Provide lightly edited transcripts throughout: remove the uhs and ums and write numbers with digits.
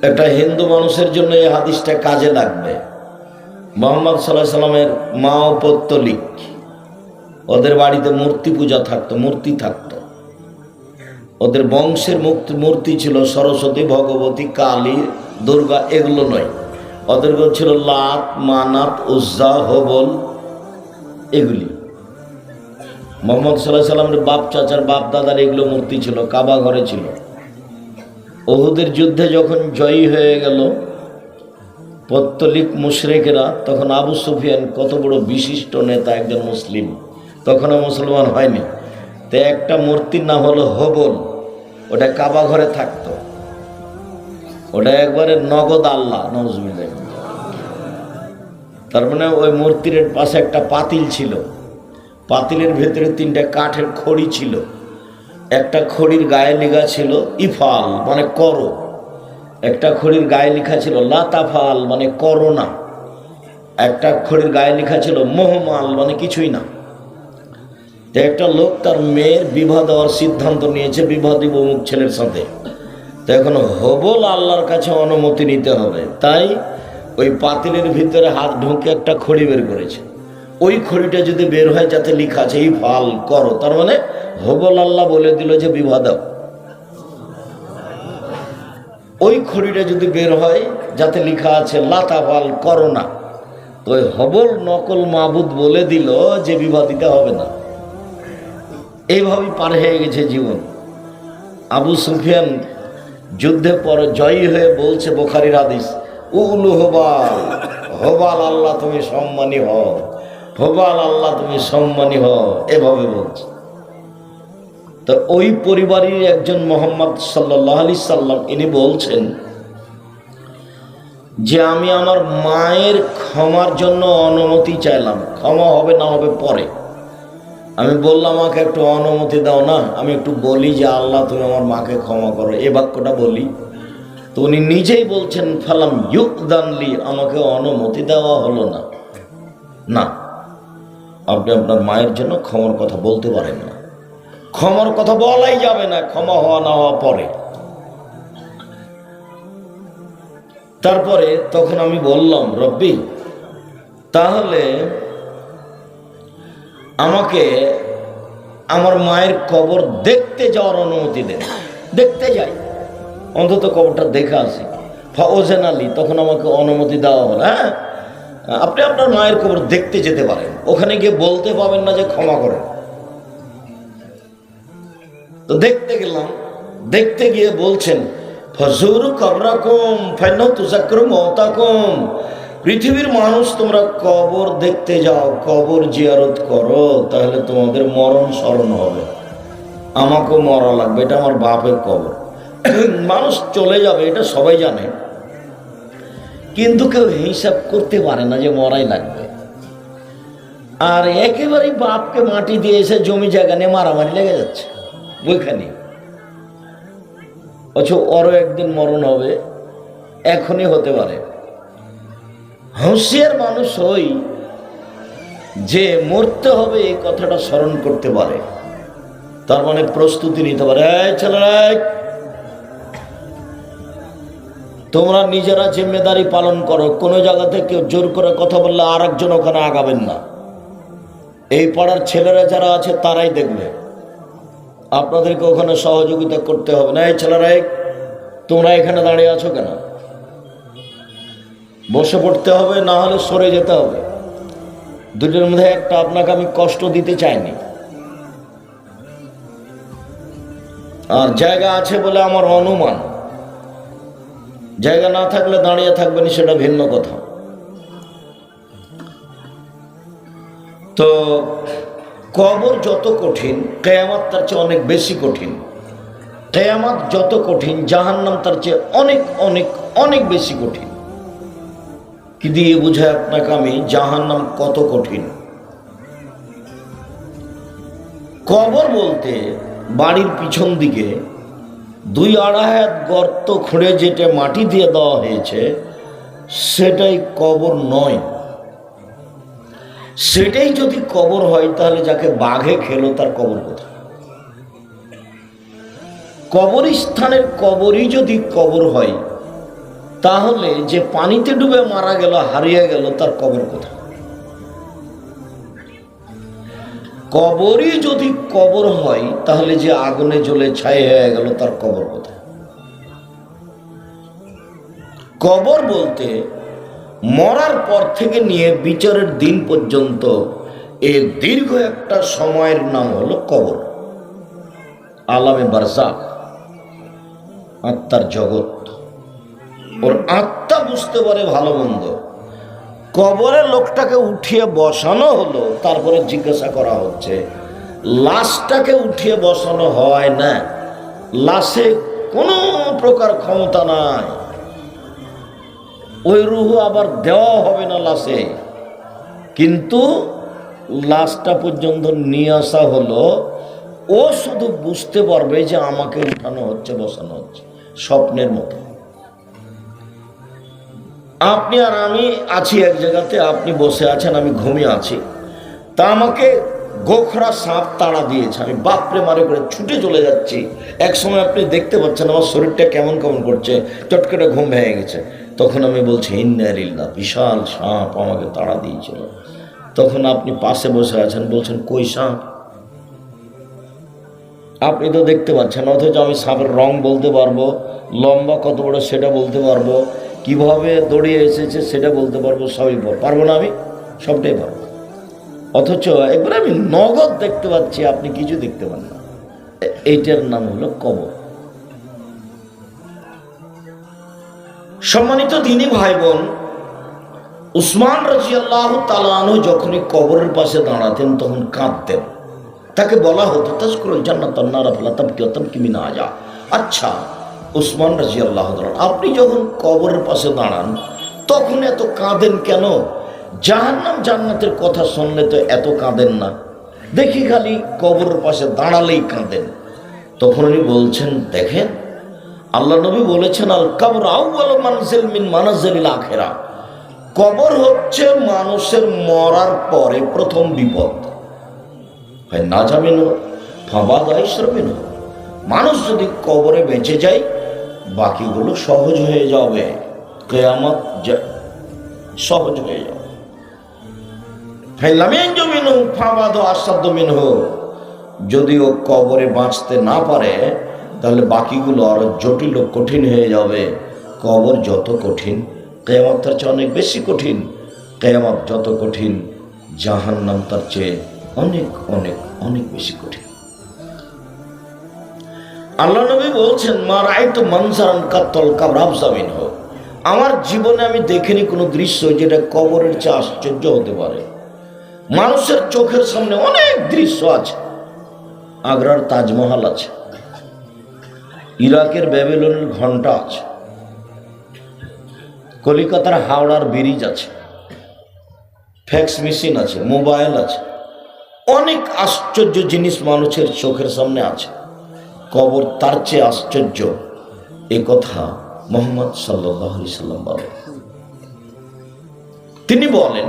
একটা হিন্দু মানুষের জন্য এই হাদিসটা কাজে লাগবে। মুহাম্মদ সাল্লাল্লাহু আলাইহি সাল্লামের মা ও পৌত্তলিক, ওদের বাড়িতে মূর্তি পূজা থাকতো, মূর্তি থাকতো। ওদের বংশের মূর্তি ছিল সরস্বতী, ভগবতী, কালী, দুর্গা, এগুলো নয়। ওদের ছিল লাত, মানাত, উজ্জা, হবল, এগুলি। মুহাম্মদ সাল্লাল্লাহু আলাইহি সাল্লামের বাপ চাচার বাপ দাদার এগুলো মূর্তি ছিল, কাবা ঘরে ছিল। উহুদের যুদ্ধে যখন জয়ী হয়ে গেল পৌত্তলিক মুশরিকরা, তখন আবু সুফিয়ান কত বড় বিশিষ্ট নেতা, একজন মুসলিম, তখনও মুসলমান হয়নি। তো একটা মূর্তির নাম হলো হবল, ওটা কাবা ঘরে থাকতো। ওটা একবারে নগদ আল্লাহ, নাউজুবিল্লাহ। তার মানে ওই মূর্তির পাশে একটা পাতিল ছিল, পাতিলের ভেতরে 3টা কাঠের খড়ি ছিল। একটা খড়ির গায়ে লেখা ছিল ইফাল, মানে করো। একটা খড়ির গায়ে লেখা ছিল লাতাফাল, মানে করো না। একটা খড়ির গায়ে লেখা ছিল মোহমাল, মানে কিছুই না। তো একটা লোক তার মেয়ের বিবাহ দেওয়ার সিদ্ধান্ত নিয়েছে, বিবাহ দিব অমুক ছেলের সাথে। তো এখন হবল আল্লাহর কাছে অনুমতি নিতে হবে, তাই ওই পাতিলের ভিতরে হাত ঢুকে একটা খড়ি বের করেছে। ওই খড়িটা যদি বের হয় যাতে লেখা আছে এই ফাল করো, তার মানে হবল আল্লাহ বলে দিল যে বিবাহ দাও। ওই খড়িটা যদি বের হয় যাতে লেখা আছে লাতাফাল, করো না, তো ওই হবল নকল মাবুদ বলে দিল যে বিবাহ দিতে হবে না। এইভাবেই পার হয়ে গেছে জীবন। আবু সুফিয়ান যুদ্ধে পরে জয়ী হয়ে বলছে, বুখারীর হাদিস, উলু হবাল, হবাল আল্লাহ তুমি সম্মানী হও, হবাল আল্লাহ তুমি সম্মানী হও, এভাবে বলছে। তো ওই পরিবারের একজন মুহাম্মদ সাল্লাল্লাহু আলাইহি সাল্লাম, ইনি বলছেন যে আমি আমার মায়ের ক্ষমার জন্য অনুমতি চাইলাম, ক্ষমা হবে না হবে পরে। আমি বললাম আমাকে একটু অনুমতি দাও না, আমি একটু বলি যে আল্লাহ তুমি আমার মাকে ক্ষমা করো, এই বাক্যটা বলি। তো উনি নিজেই বলছেন ফালাম ইউদানলি, আমাকে অনুমতি দেওয়া হলো না। না, আপনি আপনার মায়ের জন্য ক্ষমার কথা বলতে পারেন না, ক্ষমার কথা বলাই যাবে না, ক্ষমা হওয়া না হওয়া পরে। তারপরে তখন আমি বললাম, রব্বি তাহলে আমাকে আমার মায়ের কবর দেখতে যাওয়ার অনুমতি দেন, দেখতে যাই, অন্তত কবরটা দেখে আসি। ফাওজেন আলী, তখন আমাকে অনুমতি দেওয়া হলো, হ্যাঁ আপনি আপনার মায়ের কবর দেখতে যেতে পারেন, ওখানে গিয়ে বলতে পাবেন না যে ক্ষমা করেন। তো দেখতে গেলাম, দেখতে গিয়ে বলছেন ফজুর কবরাকুম ফাইন্না তুযাক্কিরু মাউতাকুম, পৃথিবীর মানুষ তোমরা কবর দেখতে যাও, কবর জিয়ারত করো, তাহলে তোমাদের মরণ স্মরণ হবে। আমাকেও মরা লাগবে, এটা আমার বাপের কবর। মানুষ চলে যাবে এটা সবাই জানে, কিন্তু কেউ হিসাব করতে পারে না যে মরাই লাগবে। আর একেবারেই বাপকে মাটি দিয়ে এসে জমি জায়গা নিয়ে মারামারি লেগে যাচ্ছে ওইখানে। অথচ ওরও একদিন মরণ হবে, এখনই হতে পারে। হুঁশিয়ার মানুষ হই যে মরতে হবে এই কথাটা স্মরণ করতে পারে, তার মানে প্রস্তুতি নিতে পারে। এই ছেলেরা, তোমরা নিজেরা জিম্মেদারি পালন করো, কোনো জায়গাতে কেউ জোর করে কথা বললে আর একজন ওখানে আগাবেন না। এই পাড়ার ছেলেরা যারা আছে তারাই দেখবে, আপনাদেরকে ওখানে সহযোগিতা করতে হবে না। এই ছেলেরা, তোমরা এখানে দাঁড়িয়ে আছো কেন? বসে পড়তে হবে, না হলে সরে যেতে হবে। দুটোর মধ্যে একটা আপনাকে আমি কষ্ট দিতে চাইনি। আর জায়গা আছে বলে আমার অনুমান, জায়গা না থাকলে দাঁড়িয়ে থাকবেন সেটা ভিন্ন কথা। তো কবর যত কঠিন, কিয়ামত তার চেয়ে অনেক বেশি কঠিন। কিয়ামত যত কঠিন, জাহান্নাম তার চেয়ে অনেক অনেক অনেক বেশি কঠিন। কি দিয়ে বুঝায় আপনাকে আমি জাহান্নাম কত কঠিন? কবর বলতে বাড়ির পিছন দিকে 2-2.5 হাত গর্ত খুঁড়ে যেটা মাটি দিয়ে দেওয়া হয়েছে সেটাই কবর নয়। সেটাই যদি কবর হয় তাহলে যাকে বাঘে খেলো তার কবর কোথায়? কবরস্থানের কবরই যদি কবর হয় তাহলে যে পানিতে ডুবে মারা গেল, হারিয়ে গেল, তার কবর কোথায়? কবরই যদি কবর হয়, তাহলে যে আগুনে জ্বলে ছাই হয়ে গেল, তার কবর কোথায়? কবর বলতে মরার পর থেকে নিয়ে বিচারের দিন পর্যন্ত এই দীর্ঘ একটা সময়ের নাম হলো কবর। আলামে বারজাখ, আত্মার জগৎ। ওর আত্মা বুঝতে পারে ভালো মন্দ। কবরে লোকটাকে উঠিয়ে বসানো হলো, তারপরে জিজ্ঞাসা করা হচ্ছে। লাশটাকে উঠিয়ে বসানো হয় না, লাশে কোনো প্রকার ক্ষমতা নাই, ওই রুহ আবার দেওয়া হবে না লাশে। কিন্তু লাশটা পর্যন্ত নিয়ে আসা হলো, ও শুধু বুঝতে পারবে যে আমাকে উঠানো হচ্ছে, বসানো হচ্ছে, স্বপ্নের মতো। আপনি আর আমি আছি এক জায়গাতে, আপনি বসে আছেন, আমি ঘুমিয়ে আছি, তা আমাকে গোখরা সাপ তাড়া দিয়েছে, আমি বাপরে মারে করে ছুটে চলে যাচ্ছি। এক সময় আপনি দেখতে পাচ্ছেন আমার শরীরটা কেমন কেমন করছে, চটকেটে ঘুম ভেঙে গেছে। তখন আমি বলছি ইন্না লিল্লাহ, বিশাল সাপ আমাকে তাড়া দিয়েছিল। তখন আপনি পাশে বসে আছেন, বলছেন কই সাপ? আপনি তো দেখতে পাচ্ছেন, অথচ আমি সাপের রং বলতে পারবো, লম্বা কত বড় সেটা বলতে পারবো, কিভাবে দৌড়িয়ে এসেছে সেটা বলতে পারবো, সবই পারবো না? আমি সবটাই পারবো। অথচ একবার আমি নগদ দেখতে পাচ্ছি, আপনি কিছু দেখতে পান না। এইটার নাম হলো কবর। সম্মানিত দ্বীনী ভাই বোন, উসমান রাদিয়াল্লাহু তাআলা আনহু যখনই কবরের পাশে দাঁড়াতেন তখন কাঁদতেন। তাকে বলা হতো তাজকুরুল জান্নাত ওয়ান নার ফালা তাবকি ওয়া তাবকি মিন আজা। আচ্ছা উসমান রাদিয়াল্লাহু তাআলা, আপনি যখন কবরের পাশে দাঁড়ান তখন এত কাঁদেন কেন? জাহান্নাম জান্নাতের কথা শুনলে তো এত কাঁদেন না, দেখি খালি কবরের পাশে দাঁড়ালেই কাঁদেন। তখন উনি বলছেন, দেখেন আল্লাহ নবী বলেছেন, আল কবর আউয়ালু মানজিল মিন মানাজিলিল আখিরাহ, কবর হচ্ছে মানুষের মরার পরে প্রথম বিপদ। হয় না যাবেন ফাবাদ আইসরবেন। মানুষ যদি কবরে বেঁচে যায়, বাকিগুলো সহজ হয়ে যাবে, কিয়ামত সহজ হয়ে যাবে। যদিও কবরে বাঁচতে না পারে, তাহলে বাকিগুলো আরো জটিল ও কঠিন হয়ে যাবে। কবর যত কঠিন, কিয়ামত তার চেয়ে অনেক বেশি কঠিন। কিয়ামত যত কঠিন, জাহান্নাম তার চেয়ে অনেক অনেক অনেক বেশি কঠিন। আল্লাহ নবী বলছেন, মা রাআইতু মানজারান কাত্তাল কবর আফযা মিনহু, আমার জীবনে আমি দেখিনি কোনো দৃশ্য যেটা কবরের চেয়ে আশ্চর্য হতে পারে। মানুষের চোখের সামনে অনেক দৃশ্য আছে। আগ্রার তাজমহল আছে, ইরাকের ব্যাবিলনের ঘন্টা আছে, কলিকাতার হাওড়ার ব্রিজ আছে, ফ্যাক্স মেশিন আছে, মোবাইল আছে, অনেক আশ্চর্য জিনিস মানুষের চোখের সামনে আছে। কবর তার চেয়ে আশ্চর্য, এ কথা মুহাম্মদ সাল্লাল্লাহু আলাইহি সাল্লাম বলেন। তিনি বলেন,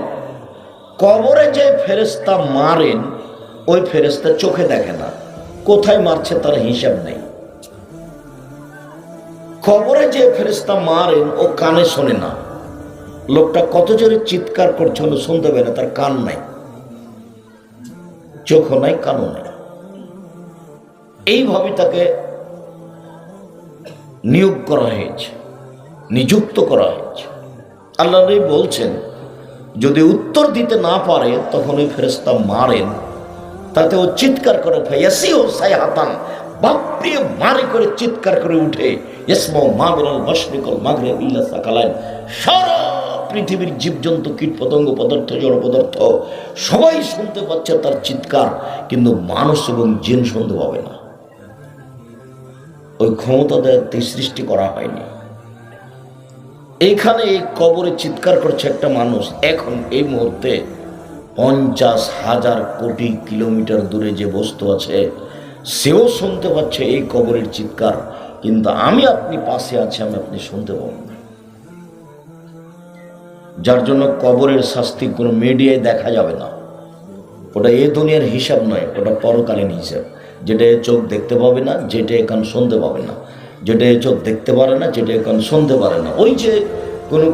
কবরে যে ফেরেশতা মারেন, ওই ফেরেশতা চোখে দেখে না, কোথায় মারছে তার হিসাব নেই। কবরে যে ফেরেশতা মারেন, ও কানে শোনে না, লোকটা কত জোরে চিৎকার করছে হলো শুনতে পায় না, তার কান নাই, চোখও নাই, কানও নাই। এইভাবে তাকে নিয়োগ করা হয়েছে, নিযুক্ত করা হয়েছে। আল্লাহ নবী বলছেন, যদি উত্তর দিতে না পারে তখন ওই ফেরেশতা মারেন, তাতে ও চিৎকার করে, ফায়াসিউ সাইহাতান, বাপরে মারে করে চিৎকার করে উঠে, ইসমু মা মিনাল মাশরিকিল মাগরিব ইল্লা সাকালাইন, সারা পৃথিবীর জীবজন্তু, কীট পতঙ্গ, পদার্থ, জড় পদার্থ সবাই শুনতে পাচ্ছে তার চিৎকার, কিন্তু মানুষ এবং জিন শুনতে পাবে না। ওই ক্ষমতা সৃষ্টি করা হয়নি। এইখানে এই কবরে চিৎকার করছে একটা মানুষ, এখন এই মুহূর্তে 50,000 কোটি কিলোমিটার দূরে যে বস্তু আছে সেও শুনতে পাচ্ছে এই কবরের চিৎকার, কিন্তু আমি আপনি পাশে আছি, আমি আপনি শুনতে পাবো না। যার জন্য কবরের শাস্তি কোনো মিডিয়ায় দেখা যাবে না। ওটা এই দুনিয়ার হিসাব নয়, ওটা পরকালীন হিসাব, যেটা চোখ দেখতে পাবে না, যেটা কান শুনতে পাবে না। যেটা চোখ দেখতে পারে না, যেটা এখন শুনতে পারে না। ওই যে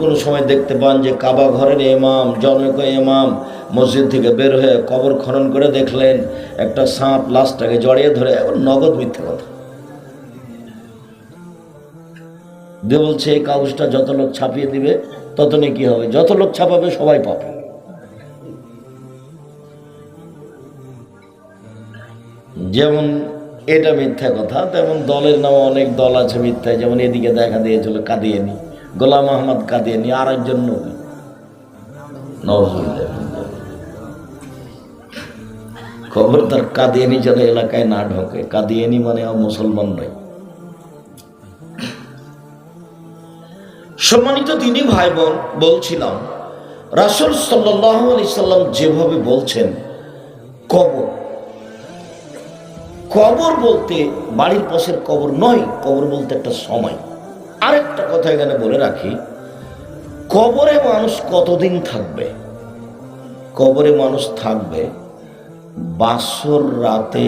কোনো সময় দেখতে পান যে কাবা ঘরের ইমাম, জনক ইমাম মসজিদ থেকে বের হয়ে কবর খনন করে দেখলেন একটা সাপ লাশটাকে জড়িয়ে ধরে, এখন নগদ মিথ্যে কথা দিয়ে বলছে এই কাগজটা যত লোক ছাপিয়ে দিবে তত নাকি হবে, যত লোক ছাপাবে সবাই পাবে। যেমন এটা মিথ্যা কথা, তেমন দলের নামে অনেক দল আছে মিথ্যা। যেমন এদিকে দেখা দিয়েছিল কাদিয়ানি, গোলাম আহমদ কাদিয়ানি, আর একজন নবী। খবরদার কাদিয়ানি যেন এলাকায় না ঢোকে। কাদিয়ানি মানে মুসলমান নয়। সম্মানিত দিনী ভাই বোন, বলছিলাম রাসূল সাল্লাল্লাহু আলাইহি সাল্লাম যেভাবে বলছেন, কবর কবর বলতে বাড়ির পাশের কবর নয়, কবর বলতে একটা সময়। আরেকটা কথা এখানে বলে রাখি, কবরে মানুষ কতদিন থাকবে? কবরে মানুষ থাকবে বাসর রাতে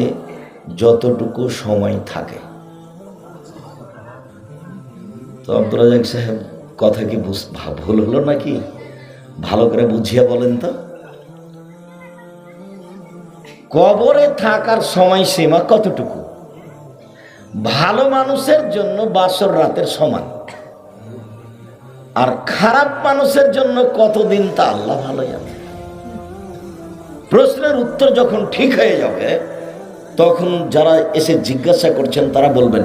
যতটুকু সময় থাকে। তো আব্দুল রাজ্জাক সাহেব, কথা কি ভুল হলো নাকি? ভালো করে বুঝিয়ে বলেন তো। কবরে থাকার সময়সীমা কতটুকু? ভালো মানুষের জন্য বাসর রাতের সমান, আর খারাপ মানুষের জন্য কতদিন তা আল্লাহ ভালো জানে। প্রশ্নের উত্তর যখন ঠিক হয়ে যাবে, তখন যারা এসে জিজ্ঞাসা করছেন তারা বলবেন,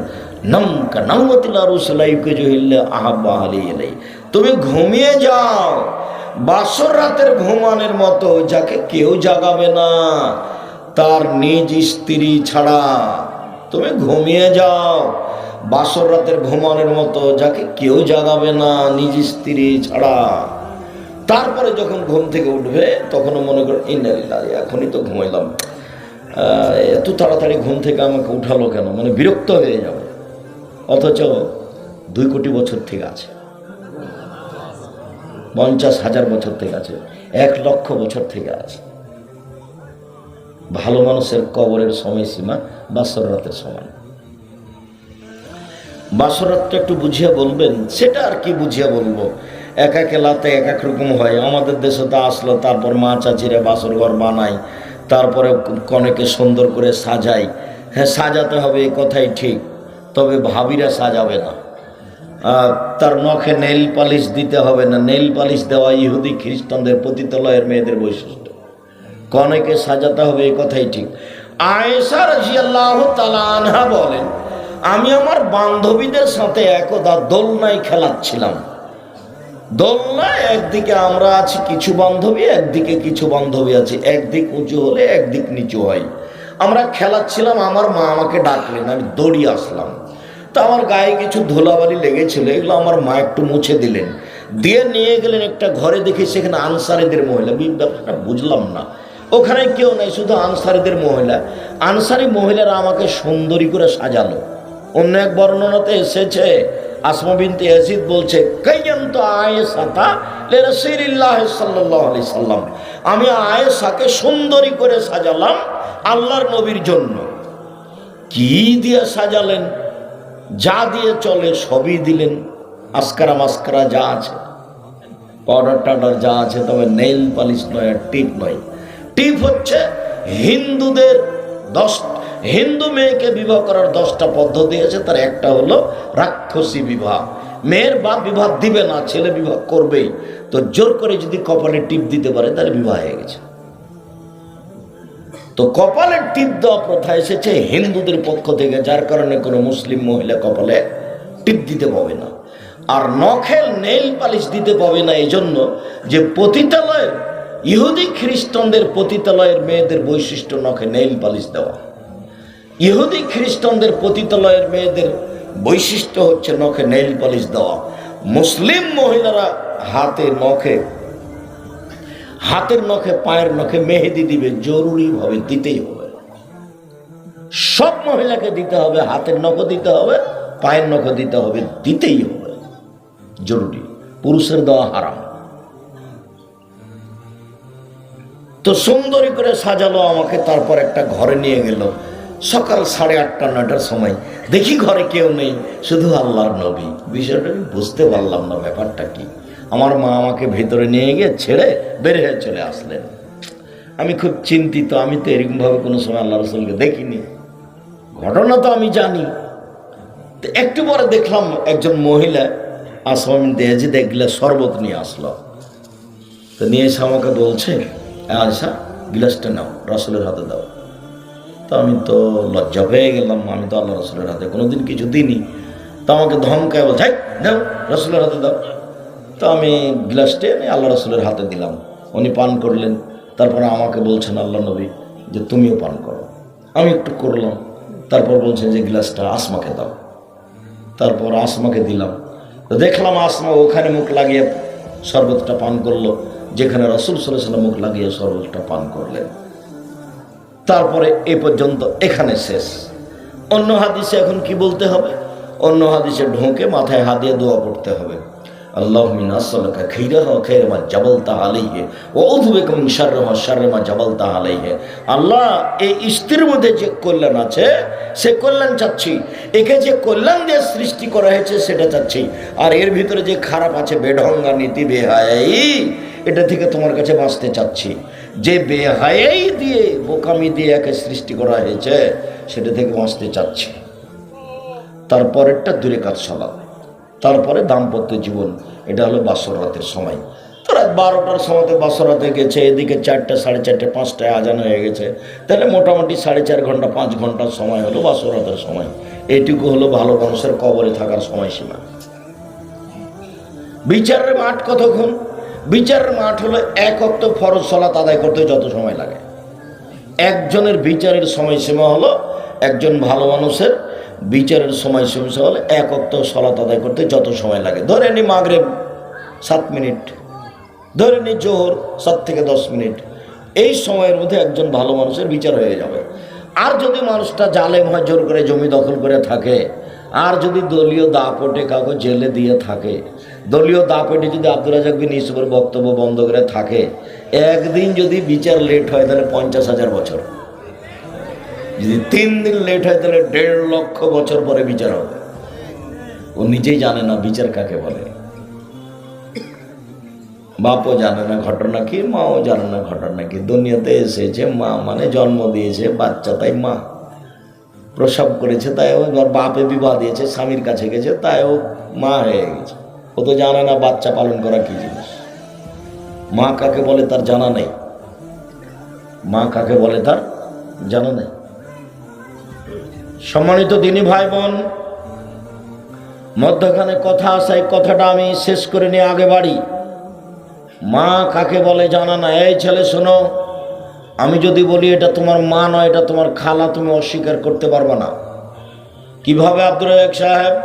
তুমি ঘুমিয়ে যাও বাসর রাতের ঘুমানোর মতো, যাকে কেউ জাগাবে না তার নিজ স্ত্রী ছাড়া। তুমি ঘুমিয়ে যাও বাসর রাতের ঘুমানোর মতো, যাকে কেউ জাগাবে না নিজ স্ত্রী ছাড়া। তারপরে যখন ঘুম থেকে উঠবে তখনও মনে করো ইন্নালিল্লাহি, এখনই তো ঘুমাইলাম, এত তাড়াতাড়ি ঘুম থেকে আমাকে উঠালো কেন, মানে বিরক্ত হয়ে যাবে। অথচ 2 কোটি বছর থেকে আছে, 50,000 বছর থেকে আছে, 1 লক্ষ বছর থেকে আছে। ভালো মানুষের কবরের সময়সীমা বাসর রাতের সমান। বাসর রাতটা একটু বুঝিয়ে বলবেন। সেটা আর কি বুঝিয়ে বলবো, এক এক এলাকাতে এক এক রকম হয়। আমাদের দেশে তো আসলো, তারপর মা চাচিরা বাসর ঘর বানায়, তারপরে কনেকে সুন্দর করে সাজায়। হ্যাঁ, সাজাতে হবে, এই কথাই ঠিক, তবে ভাবিরা সাজাবে না। তার নখে নেল পালিশ দিতে হবে না। নেল পালিশ দেওয়া ইহুদি খ্রিস্টানদের পতিতালয়ের মেয়েদের বৈশিষ্ট্য। কনেকে সাজাতে হবে, এই কথাই ঠিক। আয়েশা রাদিয়াল্লাহু তাআলা আনহা বলেন, আমি আমার বান্ধবীদের সাথে একদা দোলনায় খেলাচ্ছিলাম। দোলনায় একদিকে আমরা আছি কিছু বান্ধবী, একদিকে কিছু বান্ধবী আছে, একদিক উঁচু হলে একদিক নিচু হয়। আমরা খেলাচ্ছিলাম, আমার মা আমাকে ডাকলেন, আমি দৌড়িয়ে আসলাম। তো আমার গায়ে কিছু ধুলাবালি লেগেছিল, এগুলো আমার মা একটু মুছে দিলেন, দিয়ে নিয়ে গেলেন একটা ঘরে। দেখি সেখানে আনসারীদের মহিলা। ব্যাপারটা বুঝলাম না, ওখানে কেউ নাই, শুধু আনসারীদের মহিলা। আনসারী মহিলারা আমাকে সুন্দরী করে সাজালো। অন্য এক বর্ণনাতে এসেছে, আসমা বিনতে ইয়াজিদ বলছে, কাইয়ান্ত আয়েশাতা লিরাসূলিল্লাহ সাল্লাল্লাহু আলাইহি সাল্লাম, আমি আয়েশাকে সুন্দরী করে সাজালাম আল্লাহর নবীর জন্য। কি দিয়ে সাজালেন? যা দিয়ে চলে সবই দিলেন, আসকারা মাস্কারা যা আছে, পাউডার টাউডার যা আছে, তবে নেইল পালিশ নয়, আর টিপ নয়। টিপ হচ্ছে হিন্দুদের হিন্দু মেয়েকে বিবাহ করার 10টা পদ্ধতি আছে, তার একটা হলো রাক্ষসী বিবাহ। মেয়ের বাপ বিবাহ দিবে না, ছেলে বিবাহ করবেই। তো জোর করে যদি কপালে টিপ দিতে পারে তাহলে বিবাহ হয়ে গেছে। তো কপালে টিপ দেওয়া প্রথা এসেছে হিন্দুদের পক্ষ থেকে, যার কারণে কোনো মুসলিম মহিলা কপালে টিপ দিতে পাবে না। আর নখের নেইল পালিশ দিতে পাবে না, এই জন্য যে পতিতালয়ের ইহুদি খ্রিস্টানদের পতিতালয়ের মেয়েদের বৈশিষ্ট্য নখে নেইল পালিশ দেওয়া। ইহুদি খ্রিস্টানদের পতিতালয়ের মেয়েদের বৈশিষ্ট্য হচ্ছে নখে নেইল পালিশ দেওয়া। মুসলিম মহিলারা হাতের নখে পায়ের নখে মেহেদি দিবে, জরুরিভাবে দিতেই হবে। সব মহিলাকে দিতে হবে, হাতের নখও দিতে হবে, পায়ের নখও দিতে হবে, দিতেই হবে, জরুরি। পুরুষের দেওয়া হারাম। তো সুন্দরী করে সাজালো আমাকে, তারপর একটা ঘরে নিয়ে গেল। সকাল 8:30 9টার সময় দেখি ঘরে কেউ নেই, শুধু আল্লাহর নবী। বিষয়টা আমি বুঝতে পারলাম না ব্যাপারটা কি। আমার মা আমাকে ভেতরে নিয়ে গিয়ে ছেড়ে বের হয়ে চলে আসলেন। আমি খুব চিন্তিত, আমি তো এরকমভাবে কোনো সময় আল্লাহ রসুলকে দেখিনি, ঘটনা তো আমি জানি। তো একটু পরে দেখলাম একজন মহিলা আসলাম দিয়েছে, দেখলে শরবত নিয়ে আসলো। তো নিয়ে এসে আমাকে বলছে, আয়সা গিলাসটা নাও, রসুলের হাতে দাও। তো আমি তো লজ্জা পেয়ে গেলাম, আমি তো আল্লাহ রসুলের হাতে কোনোদিন কিছু দিইনি। তো আমাকে ধমকায় বলছে, দাও রসুলের হাতে দাও। তো আমি গ্লাসটা এনে আল্লাহ রসুলের হাতে দিলাম, উনি পান করলেন। তারপরে আমাকে বলছেন আল্লাহ নবী যে তুমিও পান করো। আমি একটু করলাম, তারপর বলছেন যে গ্লাসটা আসমাকে দাও। তারপর আসমাকে দিলাম। তো দেখলাম আসমা ওখানে মুখ লাগিয়ে শরবতটা পান করলো, যেখানে রসুল সাল্লাল্লাহু আলাইহি ওয়াসাল্লাম মুখ লাগিয়ে শরবতটা পান করলেন। তারপরে এ পর্যন্ত এখানে শেষ। অন্য হাদিসে এখন কি বলতে হবে? অন্য হাদিসে ঢোকে মাথায় হাত দিয়ে দোয়া পড়তে হবে, আল্লাহুম্মা নাসআলুকা খাইরাহা ওয়া খাইরা মা জাবালতা আলাইহি ওয়া আউযু বিকা মিন শাররিহা ওয়া শাররি মা জাবালতা আলাইহি। আল্লাহ, এই স্ত্রীর মধ্যে যে কল্যাণ আছে সে কল্যাণ চাচ্ছি, একে যে কল্যাণ দিয়ে সৃষ্টি করা হয়েছে সেটা চাচ্ছি, আর এর ভিতরে যে খারাপ আছে বেঢঙ্গা নীতি বেহায়াই, এটা থেকে তোমার কাছে বাঁচতে চাচ্ছি। যে বেহায়াই দিয়ে বোকামি দিয়ে একে সৃষ্টি করা হয়েছে সেটা থেকে বাঁচতে চাচ্ছি। তারপরেরটা দূরে কাজ সালাত, তারপরে দাম্পত্য জীবন, এটা হলো বাসর রাতের সময়। তো রাত 12টার সময়তে বাসর রাতে গেছে, এদিকে 4টা 4:30 5টায় আজান হয়ে গেছে, তাহলে মোটামুটি 4.5 ঘন্টা 5 ঘন্টার সময় হলো বাসর রাতের সময়। এইটুকু হলো ভালো মানুষের কবরে থাকার সময়সীমা। বিচারের মাঠ কতক্ষণ? বিচারের মাঠ হলো এক ওয়াক্ত ফরজ সালাত আদায় করতে যত সময় লাগে। একজনের বিচারের সময়সীমা হলো, একজন ভালো মানুষের বিচারের সময়সীমা হলো এক ওয়াক্ত সালাত আদায় করতে যত সময় লাগে। ধরে নি মাগরিব 7 মিনিট, ধরে নি জোহর 7 থেকে 10 মিনিট, এই সময়ের মধ্যে একজন ভালো মানুষের বিচার হয়ে যাবে। আর যদি মানুষটা জালেম হয়, জোর করে জমি দখল করে থাকে, আর যদি দলীয় দাপটে কাউকে জেলে দিয়ে থাকে, দলীয় দাপটে যদি আব্দুর রাজ্জাক বিন ইউসুফের বক্তব্য বন্ধ করে থাকে, একদিন যদি বিচার লেট হয় তাহলে 50,000 বছর, যদি 3 দিন লেট হয় তাহলে 1.5 লক্ষ বছর পরে বিচার হবে। ও নিজেই জানে না বিচার কাকে বলে, বাপও জানে না ঘটনা কি, মাও জানে না ঘটনা কি। দুনিয়াতে এসেছে মা মানে জন্ম দিয়েছে বাচ্চা, তাই মা প্রসব করেছে, তাই ও বাপে বিবাহ দিয়েছে, স্বামীর কাছে গেছে, তাই ও মা হয়ে গেছে। ও তো জানে না বাচ্চা পালন করা কি জিনিস, মা কাকে বলে তার জানা নেই, মা কাকে বলে তার জানা নেই। সম্মানিত দিনী ভাই বোন, মধ্যখানে কথা আছে, এই কথাটা আমি শেষ করে নিয়ে আগে বাড়ি। মা কাকে বলে জানা না। এই ছেলে শোনো, আমি যদি বলি এটা তোমার মা নয়, এটা তোমার খালা, তুমি অস্বীকার করতে পারবে না। কিভাবে আব্দুর রাজ্জাক সাহেব?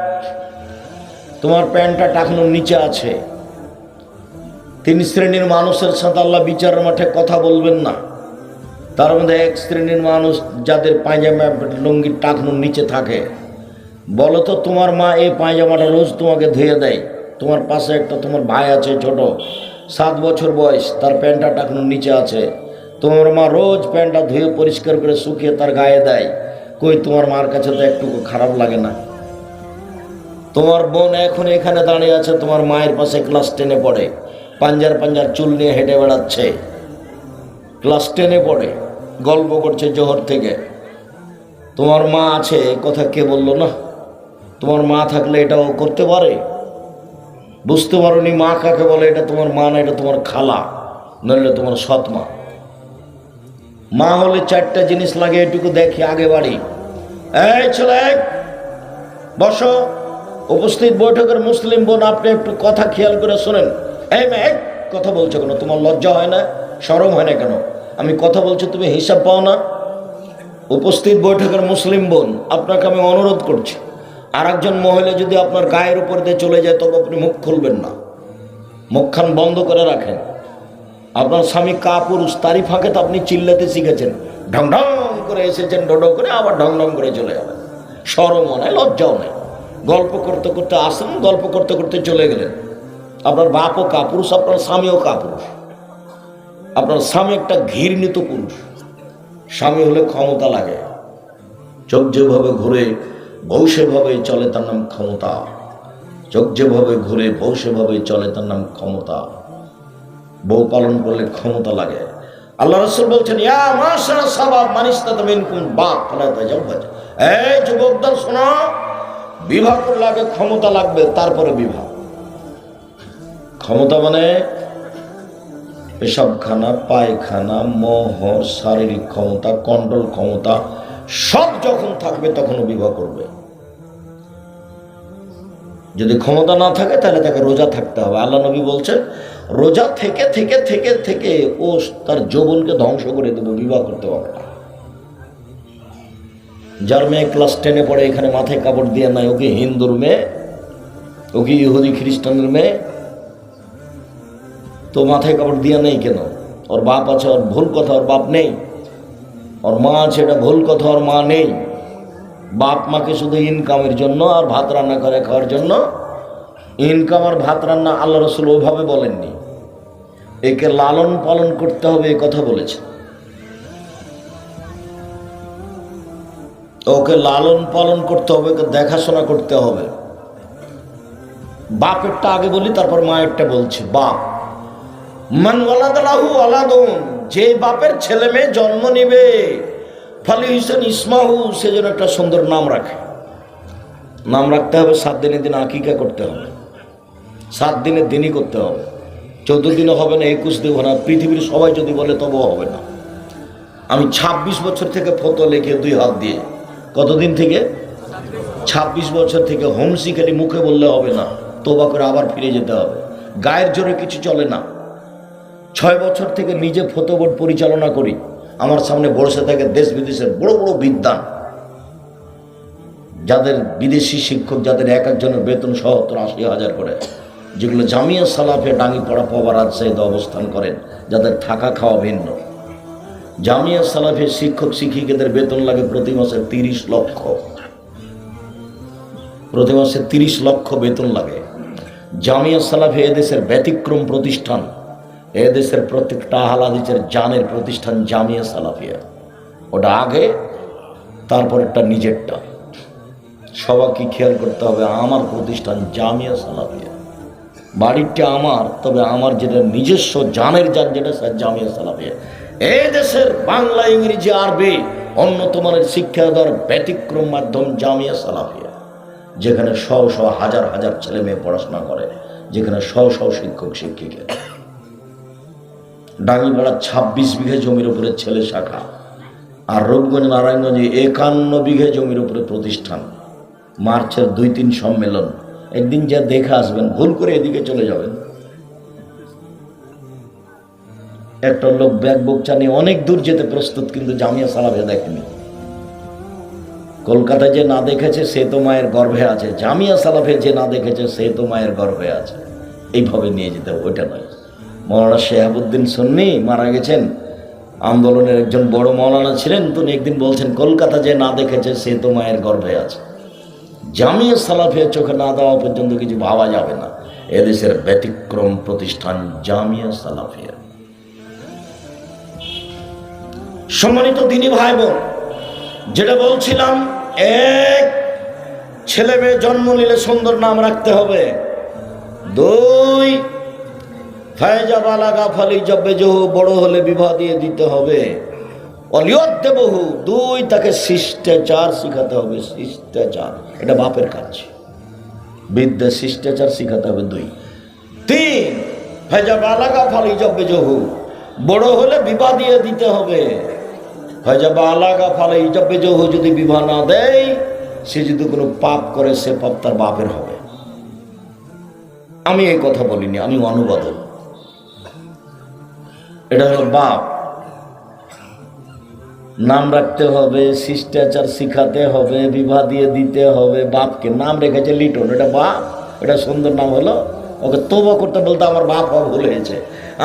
তোমার প্যান্টটা টাকনোর নিচে আছে। 3 শ্রেণীর মানুষের সাথে আল্লাহ বিচারের মাঠে কথা বলবেন না। তার মধ্যে 1 শ্রেণীর মানুষ যাদের পায়জামা লুঙ্গির টাকনোর নিচে থাকে। বলো তো, তোমার মা এই পায়জামাটা রোজ তোমাকে ধুয়ে দেয়? তোমার পাশে একটা তোমার ভাই আছে ছোট, 7 বছর বয়স, তার প্যান্টটা টাকনোর নিচে আছে, তোমার মা রোজ প্যান্টটা ধুয়ে পরিষ্কার করে শুকিয়ে তার গায়ে দেয়। কই তোমার মার কাছে তো একটু খারাপ লাগে না? তোমার বোন এখন এখানে দাঁড়িয়ে আছে, তোমার মায়ের পাশে ক্লাস 10-এ পড়ে, পাঞ্জার চুল নিয়ে হেঁটে বেড়াচ্ছে, ক্লাস 10-এ পড়ে, গল্প করছে জোহর থেকে। তোমার মা আছে, কথা কে বললো না? তোমার মা থাকলে এটাও করতে পারে। বুঝতে পারোনি মা কাকে বলে? এটা তোমার মা না, এটা তোমার খালা, নইলে তোমার সৎ মা। মা হলে 4টা জিনিস লাগে, এটুকু দেখি আগে বাড়ি। এই ছেলে বসো। উপস্থিত বৈঠকের মুসলিম বোন, আপনি একটু কথা খেয়াল করে শোনেন। এই মেয়ে, কথা বলছো কেন? তোমার লজ্জা হয় না, শরম হয় না কেন? আমি কথা বলছি, তুমি হিসাব পাও না? উপস্থিত বৈঠকের মুসলিম বোন, আপনাকে আমি অনুরোধ করছি, আর একজন মহিলা যদি আপনার গায়ের উপর দিয়ে চলে যায় তবে আপনি মুখ খুলবেন না, মুখখান বন্ধ করে রাখেন। আপনার স্বামী কাপুরুষ, তারই ফাঁকে তো আপনি চিল্লাতে শিখেছেন। ঢং ঢং করে এসেছেন, ডোডো করে, আবার ঢং ঢং করে চলে যাবেন। শরমও নাই, লজ্জাও নাই। গল্প করতে করতে আসেন, গল্প করতে করতে চলে গেলেন। আপনার বাপও কাপুরুষ, আপনার স্বামীও কাপুরুষ। আপনার স্বামী একটা ঘৃণিত পুরুষ। স্বামী হলে ক্ষমতা লাগে, চোখ যেভাবে ঘুরে বউ সেভাবে চলে, তার নাম ক্ষমতা। চোখ যেভাবে ঘুরে বউ সেভাবে চলে, তার নাম ক্ষমতা। বউ পালন করলে ক্ষমতা লাগে। আল্লাহ রাসূল বলছেন, ইয়া মাশারা শাবাব মান ইসতাতা মিনকুম বাত ফালা তাজাওয়াজ। এই যুবকদের শোনো, বিবাহ করলে আগে ক্ষমতা লাগবে, তারপরে বিবাহ। ক্ষমতা মানে পেশাবখানা, পায়খানা, মোহর, শারীরিক ক্ষমতা, কন্ট্রোল ক্ষমতা সব যখন থাকবে তখনও বিবাহ করবে। যদি ক্ষমতা না থাকে তাহলে তাকে রোজা থাকতে হবে। আল্লাহ নবী বলছেন, রোজা থেকে থেকে থেকে থেকে ও তার যৌবনকে ধ্বংস করে দেবে, বিবাহ করতে পারবে না। যার মেয়ে ক্লাস 10-এ পড়ে, এখানে মাথায় কাপড় দিয়ে নাই, ওকে হিন্দুর মেয়ে, ওকে ইহুদি খ্রিস্টানের মেয়ে, তো মাথায় কাপড় দিয়ে নেই কেন? ওর বাপ আছে, ওর ভুল কথা, ওর বাপ নেই। ওর মা আছে, এটা ভুল কথা, ওর মা নেই। বাপ মাকে শুধু ইনকামের জন্য আর ভাত রান্না করে খাওয়ার জন্য, ইনকাম আর ভাত রান্না আল্লাহ রাসূল ওভাবে বলেননি। একে লালন পালন করতে হবে, এ কথা বলেছে। ওকে লালন পালন করতে হবে, ওকে দেখাশোনা করতে হবে। বাপেরটা আগে বলি, তারপর মায়েরটা বলছি। বাপ, মান ওয়ালাদা লাহু ওয়ালাদুন, যে বাপের ছেলে মেয়ে জন্ম নিবে, ফালিহিসান ইসমাহু, সে যেন একটা সুন্দর নাম রাখে। নাম রাখতে হবে, 7 দিনের দিন আকিকা করতে হবে, 7 দিনের দিনই করতে হবে। 14 দিনে হবে না, 21 দিন হবে না। পৃথিবীর সবাই যদি বলে তবুও হবে না। আমি 26 বছর থেকে ফটো লিখে 2 হাত দিয়ে, কতদিন থেকে? 26 বছর থেকে হোমসি খালি মুখে বললে হবে না, তোবা করে আবার ফিরে যেতে হবে। গায়ের জোরে কিছু চলে না। 6 বছর থেকে নিজে ফটো বোর্ড পরিচালনা করি। আমার সামনে বসে থাকে দেশ বিদেশের বড় বড় বিদ্বান, যাদের বিদেশি শিক্ষক, যাদের এক একজনের বেতন 70-80 হাজার করে, যেগুলো জামিয়া সালাফিয়া ডাঙ্গিপাড়া পবা রাজশাহীতে অবস্থান করেন, যাদের থাকা খাওয়া ভিন্ন। জামিয়া সালাফিয়া শিক্ষক শিক্ষিকাদের বেতন লাগে প্রতি মাসে 30 লক্ষ। প্রতি মাসে 30 লক্ষ বেতন লাগে। জামিয়া সালাফিয়া এদেশের ব্যতিক্রম প্রতিষ্ঠান। এদেশের প্রত্যেকটা আহলে হাদিসের জানের প্রতিষ্ঠান জামিয়া সালাফিয়া। ওটা আগে, তারপর একটা নিজেরটা। সবাইকে খেয়াল করতে হবে, আমার প্রতিষ্ঠান জামিয়া সালাফিয়া, বাড়িটা আমার, তবে আমার যেটা নিজস্ব জানের জান, যেটা জামিয়া সালাফিয়া। এই দেশের বাংলা, ইংরেজি, আরবি উন্নতমানের শিক্ষা দেওয়ার ব্যতিক্রম মাধ্যম জামিয়া সালাফিয়া, যেখানে শহ শহ হাজার হাজার ছেলে মেয়ে পড়াশোনা করে, যেখানে শহ শহ শিক্ষক শিক্ষিকা। ডাঙ্গিপাড়া 26 বিঘা জমির উপরে ছেলে শাখা, আর রূপগঞ্জ নারায়ণগঞ্জে 51 বিঘা জমির উপরে প্রতিষ্ঠান। মার্চের 2-3 সম্মেলন, একদিন যা দেখে আসবেন, ভুল করে এদিকে চলে যাবেন। একটা লোক ব্যাগ বোকচা নিয়ে অনেক দূর যেতে প্রস্তুত, কিন্তু জামিয়া সালাফিয়া দেখেনি। কলকাতায় যে না দেখেছে সে তো মায়ের গর্ভে আছে, জামিয়া সালাফিয়া যে না দেখেছে সে তো মায়ের গর্ভে আছে। এইভাবে নিয়ে যেতে, ওইটা নয়। মৌলানা শেহাবুদ্দিন সুন্নি মারা গেছেন, আন্দোলনের একজন বড় মৌলানা ছিলেন। তিনি একদিন বলছেন, কলকাতা যে না দেখেছে সে তো মায়ের গর্ভে আছে। জামিয়া সালাফিয়া চোখে না দেওয়া পর্যন্ত কিছু ভাবা যাবে না। এদেশের ব্যতিক্রম প্রতিষ্ঠান জামিয়া সালাফিয়া। সম্মানিত দিনী ভাই বোন, যেটা বলছিলাম, এক, ছেলে মেয়ে জন্ম নিলে সুন্দর নাম রাখতে হবে। 2, ফায়জা বালাগা ফালি জব্বে জহু, বড় হলে বিবাহ দিয়ে দিতে হবে। অলিয়তে বহু, 2, তাকে শিষ্টাচার শিখাতে হবে। শিষ্টাচার, এটা বাপের কাজ। বিদ্যা শিষ্টাচার শিখাতে হবে। 2, 3, ফায়জা বালাগা ফালি জব্বে জহু, বড় হলে বিবাহ দিয়ে দিতে হবে। ফায়জা বালাগা ফালি জব্বে জহু, যদি বিবাহ না দেয়, সে যদি কোনো পাপ করে, সে পাপ তার বাপের হবে। আমি এই কথা বলিনি, আমি অনুবাদক। এটা হলো বাপ। নাম রাখতে হবে, শিষ্টাচার শিখাতে হবে, বিবাহ দিয়ে দিতে হবে। বাপকে নাম রেখেছে লিটন, এটা বাপ, এটা সুন্দর নাম হলো। ওকে তোবা করতে বলতে আমার বাপ ভুল হয়েছে।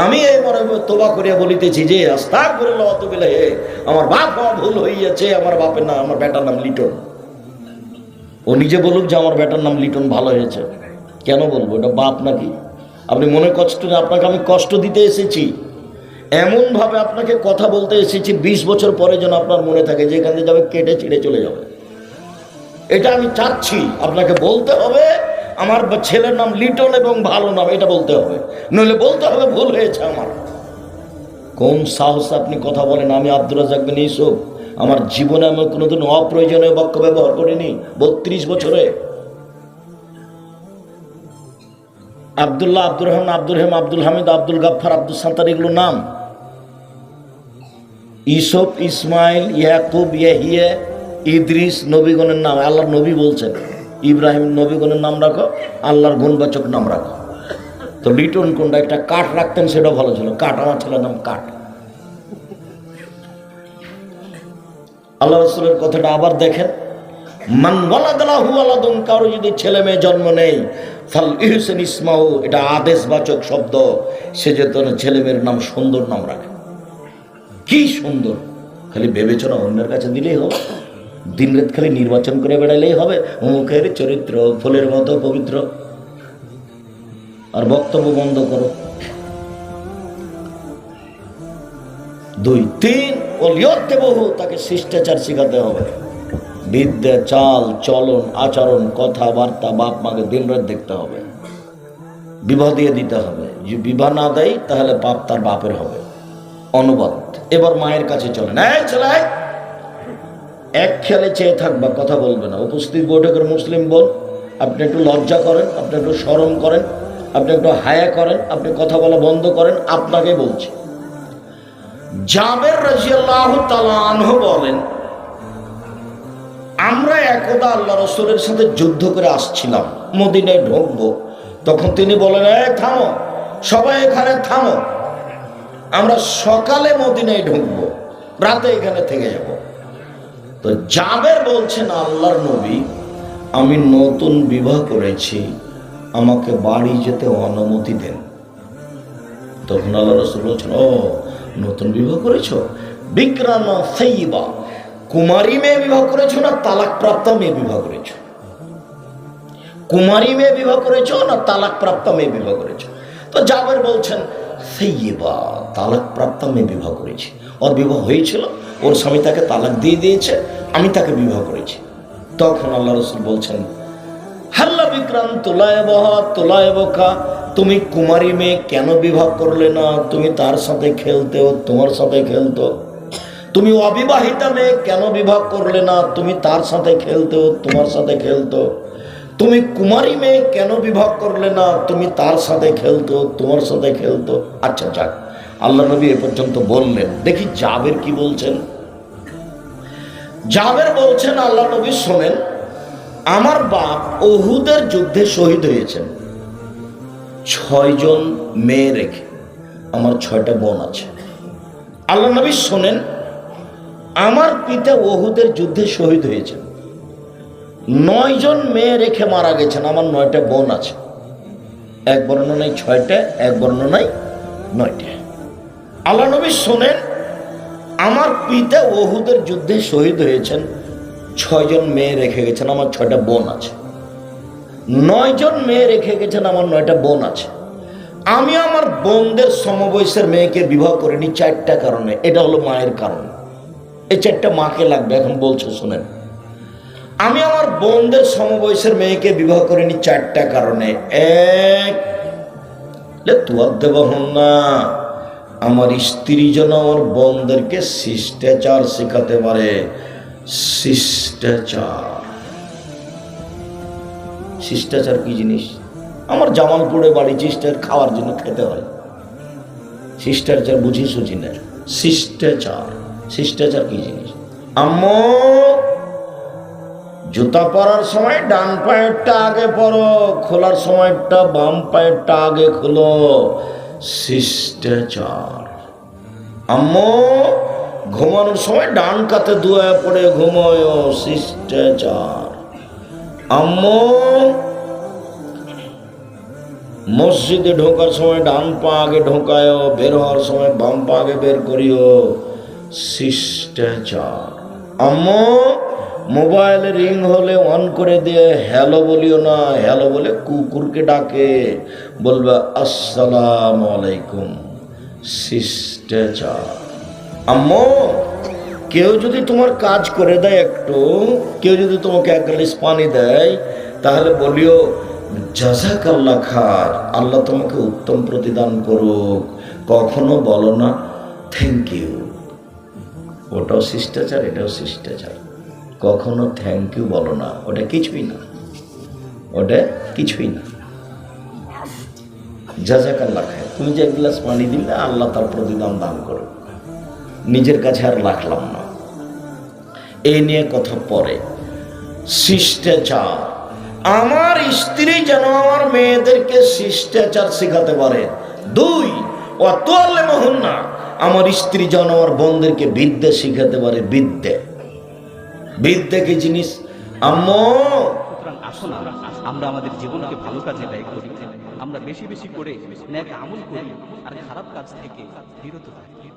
আমি এই মনে তোবা করিয়া বলিতেছি যে আস্তাগফিরুল্লাহ ওয়া আতুবু ইলাইহি, আমার বাপ ভুল হইয়াছে, আমার বাপের নাম, আমার বেটার নাম লিটন। ও নিজে বলুক যে আমার বেটার নাম লিটন, ভালো হয়েছে। কেন বলবো? এটা বাপ নাকি? আপনি মনে কষ্ট, আপনাকে আমি কষ্ট দিতে এসেছি, এমনভাবে আপনাকে কথা বলতে এসেছি, 20 বছর পরে যেন আপনার মনে থাকে যে এখান থেকে যাবে কেটে ছিঁড়ে চলে যাবে। এটা আমি চাচ্ছি আপনাকে বলতে হবে। আমার ছেলের নাম লিটন এবং ভালো নাম, এটা বলতে হবে, নইলে বলতে হবে ভুল হয়েছে আমার। কোন সাহস আপনি কথা বলেন? আমি আব্দুর রাজ্জাক বিন ইউসুফ, আমার জীবনে আমি কোনোদিন অপ্রয়োজনীয় বাক্য ব্যবহার করিনি 32 বছরে। আব্দুল্লাহ, আব্দুর রহমান, আব্দুল রহিম, আব্দুল হামিদ, আব্দুল গাফফার, আব্দুল সাত্তার, এগুলো নাম। ইউসুফ, ইসমাইল, ইয়াকুব, ইয়াহিয়া, ইদ্রিস নবীগণের নাম। আল্লাহর নবী বলছেন ইব্রাহিম নবীগণের নাম রাখো, আল্লাহর গুণবাচক নাম রাখো। তো লিটন কোনটা? একটা কাঠ রাখতেন, সেটাও ভালো ছিল। কাঠ, আমার ছেলের নাম কাঠ। আল্লাহ রাসূলের কথাটা আবার দেখেন, মান ওয়ালাদাহু ওয়ালাদুন, কারো যদি ছেলে মেয়ে জন্ম নেই, ফাল ইহসান ইসমাহু, এটা আদেশবাচক শব্দ, সে যে তোর ছেলে মেয়ের নাম সুন্দর নাম রাখে। কি সুন্দর! খালি বিবেচনা অন্যের কাছে দিলেই হবে, দিন রাত খালি নির্বাচন করে বেড়াইলেই হবে। মুখের চরিত্র ফুলের মতো পবিত্র, আর বক্তব্য বন্ধ করো। 2, 3 ওলিয়তেবহু, তাকে শিষ্টাচার শিখাতে হবে। বিদ্যা, চাল চলন, আচরণ, কথাবার্তা বাপ মাকে দিন রাত দেখতে হবে। বিবাহ দিয়ে দিতে হবে, যে বিবাহ না দেয় তাহলে পাপ তার বাপের হবে। অনুবাদ, এবার মায়ের কাছে চলেন। এই ছেলে, এক খেয়ালে চেয়ে থাকবা, কথা বলবে না। উপস্থিত বৈঠকের মুসলিম বোন, আপনি একটু লজ্জা করেন, আপনি একটু শরম করেন, আপনি একটু হায়া করেন, আপনি কথা বলা বন্ধ করেন। আপনাকে বলছি, জাবের রাদিয়াল্লাহু তাআলা আনহু বলেন, আমরা একদা আল্লাহ রাসূলের সাথে যুদ্ধ করে আসছিলাম, মদিনায় ঢুকবো। তখন তিনি বলেন, এই থামো, সবাই এখানে থামো, আমরা সকালে মদিনায় ঢুকবো, রাতে এখানে থেকে যাব। তো জাবের বলছেন, আল্লাহর নবী, আমি নতুন বিবাহ করেছি, আমাকে বাড়ি যেতে অনুমতি দেন। তখন আল্লাহ রাসূল বলছেন, ও নতুন বিবাহ করেছো? বিকরানা সাইয়্যিবা, কুমারী মেয়ে বিবাহ করেছো না তালাক প্রাপ্ত মেয়ে বিবাহ করেছো? কুমারী মেয়ে বিবাহ করেছো না তালাক প্রাপ্ত মেয়ে বিবাহ করেছো? তো জাবের বলছেন, সাইয়্যিবা, তালাক প্রাপ্ত মেয়ে বিবাহ করেছি। ওর বিবাহ হয়েছিল, ওর স্বামী তাকে তালাক দিয়ে দিয়েছে, আমি তাকে বিবাহ করেছি। তখন আল্লাহ রাসূল বলছেন, হাল্লা বিক্রান তোলায়বকা, তুমি কুমারী মেয়ে কেন বিবাহ করলে না? তুমি তার সাথে খেলতে, ও তোমার সাথে খেলতো। তুমি অবিবাহিতা মেয়ে কেন বিবাহ করলে না? তুমি তার সাথে খেলতে, ও তোমার সাথে খেলতো। তুমি কুমারী মেয়ে কেন বিবাহ করলে না? তুমি তার সাথে খেলতো, তোমার সাথে খেলতো। আচ্ছা যাক, আল্লাহ নবী এ পর্যন্ত বললেন। দেখি জাবের কি বলছেন। জাবের বলছেন, আল্লাহ নবী শোনেন, আমার বাপ উহুদের যুদ্ধে শহীদ হয়েছেন 6 জন মেয়ে রেখে, আমার 6টা বোন আছে। আল্লাহ নবী শোনেন, আমার পিতা উহুদের যুদ্ধে শহীদ হয়েছেন, 9 জন মেয়ে রেখে মারা গেছেন, আমার 9টা বোন আছে। এক বর্ণনায় 6টা, এক বর্ণনায় 9টা। আল্লাহ নবী শোনেন, আমার পিতা উহুদের যুদ্ধে শহীদ হয়েছেন, 6 জন মেয়ে রেখে গেছেন, আমার 6টা বোন আছে। 9 জন মেয়ে রেখে গেছেন, আমার 9টা বোন আছে। আমি আমার বোনদের সমবয়সের মেয়েকে বিবাহ করিনি 4টা কারণে। এটা হলো মায়ের কারণ। এই 4টা মাকে লাগবে। এখন বলছে শোনেন, আমি আমার বোনদের সমবয়সের মেয়েকে বিবাহ করিনি 4টা কারণে। এক, না, আমার স্ত্রী যেন আমার বোনদেরকে শিষ্টাচার শেখাতে পারে। শিষ্টাচার, শিষ্টাচার কি জিনিস? আমার জামালপুরে বাড়ি, শিষ্টার খাওয়ার জন্য খেতে হয়। শিষ্টাচার বুঝি সুঝি না। শিষ্টাচার, শিষ্টাচার কি জিনিস? আম্মু, জুতা পরার সময় ডান পায়েরটা আগে পরো, খোলার সময়টা বাম পায়েরটা আগে খোলো। শিষ্টাচার। আম্মু, ঘুমানোর সময় ডান কাতে দুয়া পড়ে ঘুমোয়। শিষ্টাচার। আম্মু, মসজিদে ঢোকার সময় ডান পা আগে ঢোকায়, বের হওয়ার সময় বাম পা আগে বের করিও। শিষ্টাচার। আম্মু, মোবাইল রিং হলে অন করে দিয়ে হ্যালো বলিও না, হ্যালো বলে কুকুরকে ডাকে, বলবে আসসালামু আলাইকুম। শিষ্টাচার। আম্মু, কেউ যদি তোমার কাজ করে দেয় একটু, কেউ যদি তোমাকে এক গ্লাস পানি দেয়, তাহলে বলিও জাযাকাল্লাহ খার, আল্লাহ তোমাকে উত্তম প্রতিদান করুক। কখনো বলো না থ্যাংক ইউ। ওটাও শিষ্টাচার, এটাও শিষ্টাচার। কখনো থ্যাংক ইউ বলো না, ওটা কিছুই না, ওটা কিছুই না। জাযাকাল্লাহ খায়, তুমি যে এক গ্লাস পানি দিলে আল্লাহ তার প্রতিদান দান করো। নিজের কাছে আর রাখলাম না। এই নিয়ে কথা পরে। শিষ্টাচার, আমার স্ত্রী যেন আমার মেয়েদেরকে শিষ্টাচার শেখাতে পারে। 2, ওয়াতুআল্লিমুহুন্না, আমার স্ত্রী যেন আমার বোনদেরকে বিদ্যা শিখাতে পারে। বিদ্যা, বিদ্যা কি জিনিস আম্মু? সুতরাং আসুন আমরা আমাদের জীবনকে ভালো কাজে ব্যয় করি, আমরা বেশি বেশি করে নেক আমল করি আর খারাপ কাজ থেকে বিরত থাকি।